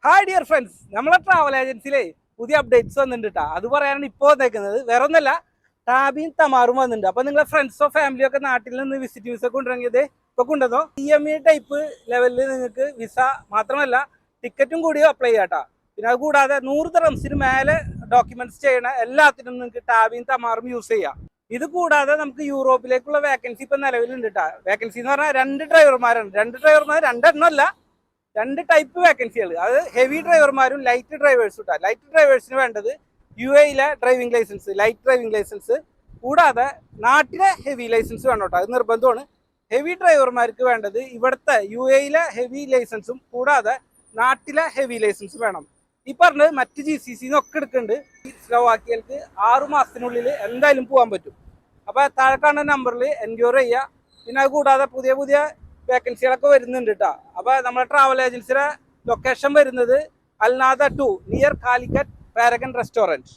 Hi dear friends, നമ്മളെ travel ഏജൻസിയിലെ പുതിയ updates വന്നിട്ടുണ്ട്. അത് പറയാനാണ് ഇപ്പോൾ വന്നേക്കുന്നത്. വേറെ ഒന്നല്ല, ടാബിയും തമാറും വന്നിട്ടുണ്ട്. അപ്പൊ നിങ്ങളെ ഫ്രണ്ട്സോ ഫാമിലിയോ ഒക്കെ നാട്ടിൽ നിന്ന് വിസിറ്റ് വിസ കൊണ്ടുവരങ്ങിയത് ഇപ്പൊ കൊണ്ടുവന്നോ. EME ടൈപ്പ് ലെവലിൽ നിങ്ങൾക്ക് വിസ മാത്രമല്ല ടിക്കറ്റും കൂടി അപ്ലൈ ചെയ്യാട്ടാ. പിന്നെ അത് കൂടാതെ 100 ദിർഹംസിന് മേലെ ഡോക്യുമെന്റ്സ് ചെയ്യണ എല്ലാത്തിനും നിങ്ങൾക്ക് ടാബിയും തമാറും യൂസ് ചെയ്യാം. ഇത് കൂടാതെ നമുക്ക് യൂറോപ്പിലേക്കുള്ള വേക്കൻസി ഇപ്പൊ നിലവിലുണ്ട് കേട്ടാ. വേക്കൻസി എന്ന് പറഞ്ഞാൽ 2 ഡ്രൈവർമാരാണ്. 2 ഡ്രൈവർമാർ രണ്ടെണ്ണമല്ല, 2 ടൈപ്പ് വേക്കൻസികൾ. അത് ഹെവി ഡ്രൈവർമാരും ലൈറ്റ് ഡ്രൈവേഴ്സും ഇട്ടാ. ലൈറ്റ് ഡ്രൈവേഴ്സിന് വേണ്ടത് UAE driving licence, light driving licence കൂടാതെ നാട്ടിലെ ഹെവി ലൈസൻസ് വേണം കേട്ടോ. അത് നിർബന്ധമാണ്. ഹെവി ഡ്രൈവർമാർക്ക് വേണ്ടത് ഇവിടുത്തെ UAE ഹെവി ലൈസൻസും കൂടാതെ നാട്ടിലെ ഹെവി ലൈസൻസും വേണം. ഈ പറഞ്ഞത് മറ്റ് GCC ഒക്കെ എടുക്കുന്നുണ്ട്. സ്ലോവാക്കിയർക്ക് 6 മാസത്തിനുള്ളിൽ എന്തായാലും പോകാൻ പറ്റും. അപ്പോൾ താഴെ കാണുന്ന നമ്പറിൽ എൻക്വയറി ചെയ്യുക. പിന്നെ അത് കൂടാതെ പുതിയ പുതിയ വേക്കൻസികളൊക്കെ വരുന്നുണ്ട് കേട്ടോ. അപ്പോൾ നമ്മുടെ ട്രാവൽ ഏജൻസിയുടെ ലൊക്കേഷൻ വരുന്നത് Al Nahda 2 near Calicut Paragon restaurant.